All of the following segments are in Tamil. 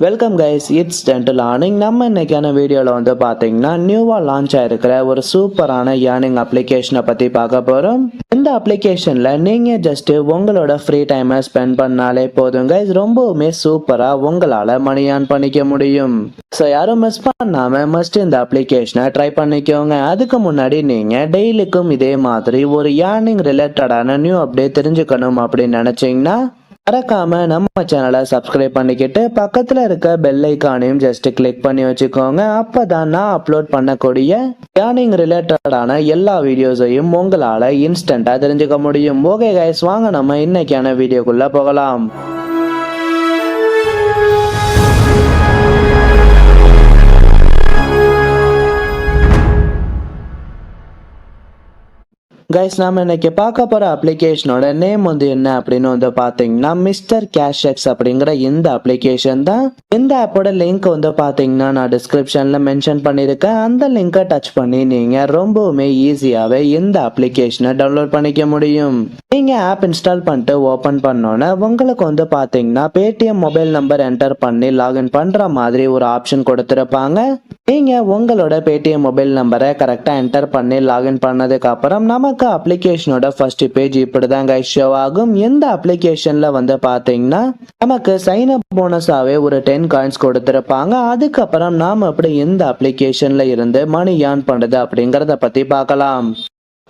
Welcome guys, it's dental learning. நம்ம இன்னைக்கான வீடியோவில் வந்து பார்த்தீங்கன்னா நியூவாக லான்ச் ஆகிருக்கிற ஒரு சூப்பரான ஏர்னிங் அப்ளிகேஷனை பற்றி பார்க்க போகிறோம். இந்த அப்ளிகேஷனில் நீங்கள் ஜஸ்ட்டு உங்களோட ஃப்ரீ டைமை ஸ்பெண்ட் பண்ணாலே போதும் கைஸ், ரொம்பவுமே சூப்பராக உங்களால் மணி ஏர்ன் பண்ணிக்க முடியும். ஸோ யாரும் மிஸ் பண்ணாமல் மஸ்ட் இந்த அப்ளிகேஷனை ட்ரை பண்ணிக்கோங்க. அதுக்கு முன்னாடி நீங்கள் டெய்லிக்கும் இதே மாதிரி ஒரு ஏர்னிங் ரிலேட்டடான நியூ அப்டேட் தெரிஞ்சுக்கணும் அப்படின்னு நினச்சிங்கன்னா மறக்காம நம்ம சேனலை சப்ஸ்கிரைப் பண்ணிக்கிட்டு பக்கத்துல இருக்க பெல் ஐக்கானையும் ஜஸ்ட் கிளிக் பண்ணி வச்சுக்கோங்க. அப்பதான் நான் அப்லோட் பண்ணக்கூடிய ஏர்னிங் ரிலேட்டடான எல்லா வீடியோஸையும் உங்களால இன்ஸ்டன்டா தெரிஞ்சுக்க முடியும். ஓகே கைஸ், வாங்க நம்ம இன்னைக்கான வீடியோக்குள்ள போகலாம். கைஸ், நாம இன்னைக்கு பார்க்க போற அப்ளிகேஷனோட நேம் வந்து என்ன அப்படின்னு வந்து பாத்தீங்கன்னா மிஸ்டர் கேஷ் எக்ஸ் அப்படிங்கிற இந்த அப்ளிகேஷன் தான். இந்த ஆப்போட லிங்க் வந்து பாத்தீங்கன்னா நான் டிஸ்கிரிப்ஷன்ல மென்ஷன் பண்ணிருக்கேன். அந்த லிங்கை டச் பண்ணி நீங்க ரொம்பவுமே ஈஸியாவே இந்த அப்ளிகேஷனை டவுன்லோட் பண்ணிக்க முடியும். நீங்க ஆப் இன்ஸ்டால் பண்ணிட்டு ஓபன் பண்ணோன்னே உங்களுக்கு வந்து பாத்தீங்கன்னா பேடிஎம் மொபைல் நம்பர் என்டர் பண்ணி லாகின் பண்ற மாதிரி ஒரு ஆப்ஷன் கொடுத்திருப்பாங்க. நீங்க உங்களோட பேடிஎம் மொபைல் நம்பரை கரெக்டா என்டர் பண்ணி லாகின் பண்ணதுக்கு அப்புறம் நமக்கு அப்ளிகேஷனோட ஃபர்ஸ்ட் பேஜ் இப்படிதான் கைஸ் ஷோ ஆகும். இந்த அப்ளிகேஷன்ல வந்து பாத்தீங்கன்னா நமக்கு சைன் அப் போனஸாவே ஒரு 10 காயின்ஸ் கொடுத்திருப்பாங்க. அதுக்கப்புறம் நாம அப்படி இந்த அப்ளிகேஷன்ல இருந்து மணி ஏர்ன் பண்றது அப்படிங்கறத பத்தி பார்க்கலாம்.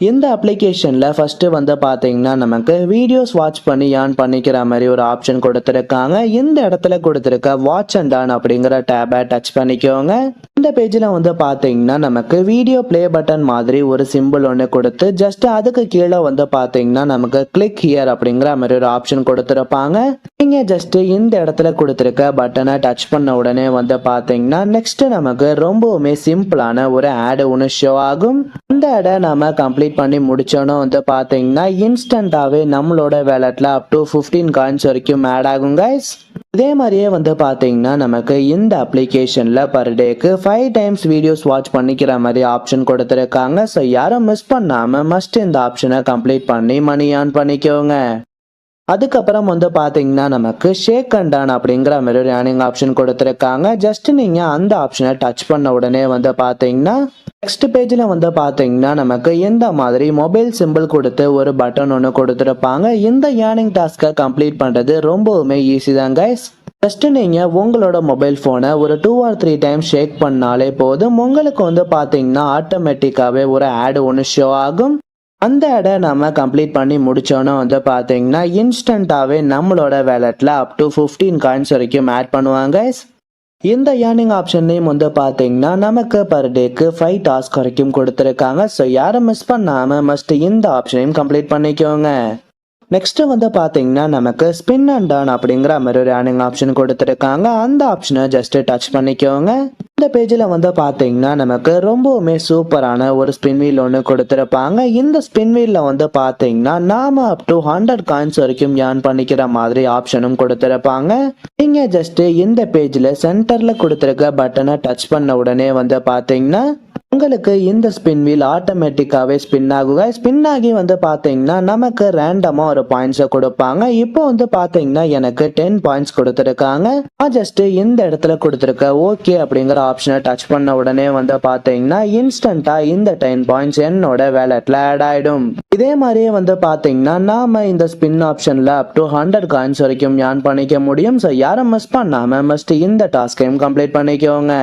இந்த அப்ளிகேஷன்ல ஃபர்ஸ்ட் வந்து பாத்தீங்கன்னா நமக்கு வீடியோஸ் வாட்ச் பண்ணி ஏர்ன் பண்ணிக்கிற மாதிரி ஒரு ஆப்ஷன் கொடுத்திருக்காங்க. இந்த இடத்துல கொடுத்திருக்க வாட்ச் அண்ட் ஏர்ன் அப்படிங்கிற டேபை டச் பண்ணிக்கோங்க. இந்த பேஜ்ல வந்து பாத்தீங்கன்னா நமக்கு வீடியோ பிளே பட்டன் மாதிரி ஒரு சிம்பிள் ஒன்று கொடுத்து ஜஸ்ட் அதுக்கு கீழே வந்து பாத்தீங்கன்னா நமக்கு கிளிக் ஹியர் அப்படிங்கிற மாதிரி ஒரு ஆப்ஷன் கொடுத்திருப்பாங்க. நீங்க ஜஸ்ட் இந்த இடத்துல கொடுத்திருக்க பட்டனை டச் பண்ண உடனே வந்து பாத்தீங்கன்னா நெக்ஸ்ட் நமக்கு ரொம்பவுமே சிம்பிளான ஒரு ஆட் ஒன்று ஷோ ஆகும். இந்த ஆடை நாம கம்ப்ளீட் பண்ணி முடிச்சோன்னு வந்து பாத்தீங்கன்னா இன்ஸ்டன்டாவே நம்மளோட வேலட்ல அப் டு 15 காயின்ஸ் வரைக்கும் ஆட் ஆகும் கைஸ். இதே மாதிரியே வந்து பாத்தீங்கன்னா நமக்கு இந்த அப்ளிகேஷன்ல பர் டேக்கு 5 டைம்ஸ் வீடியோஸ் வாட்ச் பண்ணிக்கிற மாதிரி ஆப்ஷன் கொடுத்திருக்காங்க. ஸோ யாரும் மிஸ் பண்ணாம மஸ்ட் இந்த ஆப்ஷனை கம்ப்ளீட் பண்ணி மணி ஏர்ன் பண்ணிக்கோங்க. அதுக்கப்புறம் வந்து பாத்தீங்கன்னா நமக்கு ஷேக் அண்ட் டான் அப்படிங்கிற மாதிரி ஒரு ஏர்னிங் ஆப்ஷன் கொடுத்திருக்காங்க. ஜஸ்ட் நீங்க அந்த ஆப்ஷனை டச் பண்ண உடனே வந்து பாத்தீங்கன்னா நெக்ஸ்ட் பேஜ்ல வந்து பாத்தீங்கன்னா நமக்கு இந்த மாதிரி மொபைல் சிம்பிள் கொடுத்து ஒரு பட்டன் ஒன்று கொடுத்துருப்பாங்க. இந்த ஏர்னிங் டாஸ்கை கம்ப்ளீட் பண்றது ரொம்பவுமே ஈஸி தான் கைஸ். ஜஸ்ட் நீங்க உங்களோட மொபைல் போனை ஒரு 2 or 3 டைம்ஸ் ஷேக் பண்ணாலே போதும், உங்களுக்கு வந்து பாத்தீங்கன்னா ஆட்டோமேட்டிக்காவே ஒரு ஆட் ஒன்று ஷோ ஆகும். அந்த ஆடை நம்ம கம்ப்ளீட் பண்ணி முடிச்சோன்னா வந்து பாத்தீங்கன்னா இன்ஸ்டன்டாவே நம்மளோட வேலட்ல அப் டு 15 காயின்ஸ் வரைக்கும் ஆட் பண்ணுவாங்க. இந்த ஏர்னிங் ஆப்ஷன் நேம் வந்து பாத்தீங்கன்னா நமக்கு பர் டேக்கு 5 டாஸ்க் வரைக்கும் கொடுத்திருக்காங்க. ஸோ யாரும் மிஸ் பண்ணாம மஸ்ட் இந்த ஆப்ஷனையும் கம்ப்ளீட் பண்ணிக்கோங்க. நெக்ஸ்ட் வந்து பாத்தீங்கன்னா நமக்கு ஸ்பின் அண்ட் டர்ன் அப்படிங்கிற மாதிரி ஒரு ஏர்னிங் ஆப்ஷன் கொடுத்திருக்காங்க. அந்த ஆப்ஷனை ஜஸ்ட் டச் பண்ணிக்கோங்க. இந்த பேஜ்ல வந்து பாத்தீங்கன்னா நமக்கு ரொம்பவுமே சூப்பரான ஒரு ஸ்பின் வீல் ஒன்று கொடுத்திருப்பாங்க. இந்த ஸ்பின் வீல்ல வந்து பாத்தீங்கன்னா நாம அப் டு 100 காயின்ஸ் வரைக்கும் ஏர்ன் பண்ணிக்கிற மாதிரி ஆப்ஷனும் கொடுத்திருப்பாங்க. நீங்க ஜஸ்ட் இந்த பேஜ்ல சென்டர்ல கொடுத்திருக்க பட்டனை டச் பண்ண உடனே வந்து பாத்தீங்கன்னா உங்களுக்கு இந்த ஸ்பின் வீல் ஆட்டோமேட்டிக்காவே ஸ்பின் ஆகுங்க. ஸ்பின் ஆகி வந்து பாத்தீங்கன்னா நமக்கு ரேண்டமா ஒரு பாயிண்ட்ஸை கொடுப்பாங்க. இப்போ வந்து பாத்தீங்கன்னா எனக்கு 10 பாயிண்ட்ஸ் கொடுத்திருக்காங்க. நான் ஜஸ்ட் இந்த இடத்துல கொடுத்திருக்க ஓகே அப்படிங்கிற ஆப்ஷனை டச் பண்ண உடனே வந்து பாத்தீங்கன்னா இன்ஸ்டன்டா இந்த 10 பாயிண்ட்ஸ் என்னோட வேலட்ல ஆட் ஆயிடும். இதே மாதிரியே வந்து பாத்தீங்கன்னா நாம இந்த ஸ்பின் ஆப்ஷன்ல அப் டு 100 காயின்ஸ் வரைக்கும் ஏர்ன் பண்ணிக்க முடியும். ஸோ யாரும் மிஸ் பண்ணாம மஸ்ட் இந்த டாஸ்கையும் கம்ப்ளீட் பண்ணிக்கோங்க.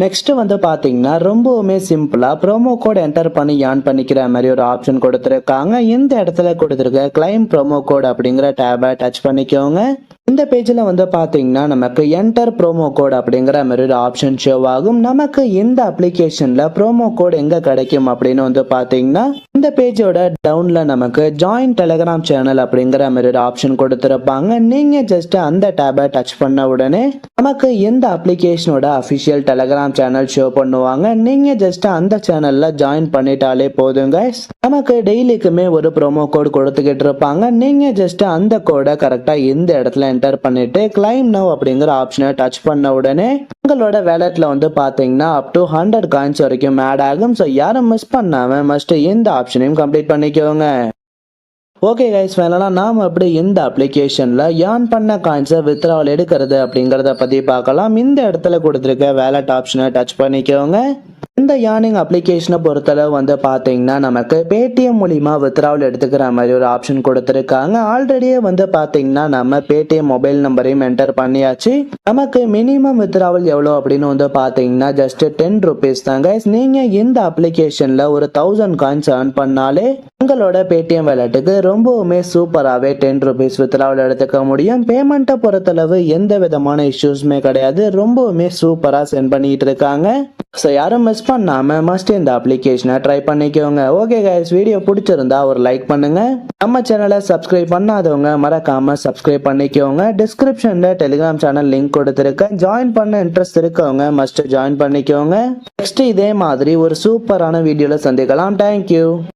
நெக்ஸ்ட் வந்து பாத்தீங்கன்னா ரொம்பவுமே சிம்பிளா ப்ரோமோ கோட் என்டர் பண்ணி ஏர்ன் பண்ணிக்கிற மாதிரி ஒரு ஆப்ஷன் கொடுத்திருக்காங்க. இந்த இடத்துல கொடுத்திருக்க கிளைம் ப்ரோமோ கோட் அப்படிங்கிற டேபை டச் பண்ணிக்கோங்க. இந்த பேஜ்ல வந்து பாத்தீங்கன்னா நமக்கு என்டர் ப்ரோமோ கோட் அப்படிங்கிற மாதிரி ஒரு ஆப்ஷன் ஷோ ஆகும். நமக்கு இந்த அப்ளிகேஷன்ல ப்ரோமோ கோட் எங்க கிடைக்கும் அப்படின்னு வந்து பாத்தீங்கன்னா இந்த பேஜோட டவுன்ல நமக்கு ஜாயின் டெலிகிராம் சேனல் அப்படிங்கிற மாதிரி ஒரு ஆப்ஷன் கொடுத்திருப்பாங்க. நீங்க ஜஸ்ட் அந்த டேபை டச் பண்ண உடனே நமக்கு இந்த அப்ளிகேஷனோட அபிஷியல் டெலிகிராம் சேனல் ஷோ பண்ணுவாங்க. நீங்க ஜஸ்ட் அந்த சேனல்ல ஜாயின் பண்ணிட்டாலே போதுங்க. நமக்கு டெய்லிக்குமே ஒரு ப்ரோமோ கோட் கொடுத்துக்கிட்டு இருப்பாங்க. நீங்க ஜஸ்ட் அந்த கோடை கரெக்டா இந்த இடத்துல என்டர் பண்ணிட்டு கிளைம் நவ் அப்படிங்கிற ஆப்ஷனை டச் பண்ண உடனே உங்களோட வேலட்ல வந்து பாத்தீங்கன்னா அப் டு 100 காயின்ஸ் வரைக்கும் ஆட் ஆகும். ஸோ யாரும் மிஸ் பண்ணாம மஸ்ட் இந்த ஆப்ஷனையும் கம்ப்ளீட் பண்ணிக்கோங்க. ஓகே கைஸ், ஃபைனலாக நாம் அப்படி இந்த அப்ளிகேஷனில் ஏர்ன் பண்ண காயின்ஸை வித்ட்ராவல் எடுக்கிறது அப்படிங்கிறத பற்றி பார்க்கலாம். இந்த இடத்துல கொடுத்துருக்க வேலட் ஆப்ஷனை டச் பண்ணிக்கோங்க. இந்த ஏர்னிங் அப்ளிகேஷனை பொறுத்தளவு வந்து பார்த்தீங்கன்னா நமக்கு பேடிஎம் மூலிமா வித்ட்ராவல் எடுத்துக்கிற மாதிரி ஒரு ஆப்ஷன் கொடுத்துருக்காங்க. ஆல்ரெடியே வந்து பார்த்தீங்கன்னா நம்ம பேடிஎம் மொபைல் நம்பரையும் என்டர் பண்ணியாச்சு. நமக்கு மினிமம் வித்ட்ராவல் எவ்வளோ அப்படின்னு வந்து பார்த்தீங்கன்னா ஜஸ்ட் 10 rupees தான் கைஸ். நீங்கள் இந்த அப்ளிகேஷனில் ஒரு 1000 காயின்ஸ் ஏர்ன் பண்ணாலே உங்களோட பேடிஎம் வேலட்டுக்கு ரொம்பவுமே சூப்பராகவே 10 rupees வித்ட்ராவல் எடுத்துக்க முடியும். பேமெண்ட்டை பொறுத்தளவு எந்த விதமான இஷ்யூஸுமே கிடையாது. ரொம்பவுமே சூப்பராக சென்ட் பண்ணிட்டு இருக்காங்க. ஸோ யாரும் மிஸ் பண்ணாம மஸ்ட் இந்த அப்ளிகேஷனை ட்ரை பண்ணிக்கோங்க. ஓகே கைஸ், வீடியோ பிடிச்சிருந்தா ஒரு லைக் பண்ணுங்க. நம்ம சேனலை சப்ஸ்கிரைப் பண்ணாதவங்க மறக்காம சப்ஸ்கிரைப் பண்ணிக்கோங்க. டிஸ்கிரிப்ஷன்ல டெலிகிராம் சேனல் லிங்க் கொடுத்துருக்கேன். ஜாயின் பண்ண இன்ட்ரெஸ்ட் இருக்கவங்க மஸ்ட் ஜாயின் பண்ணிக்கோங்க. நெக்ஸ்ட் இதே மாதிரி ஒரு சூப்பரான வீடியோல சந்திக்கலாம். தேங்க்யூ.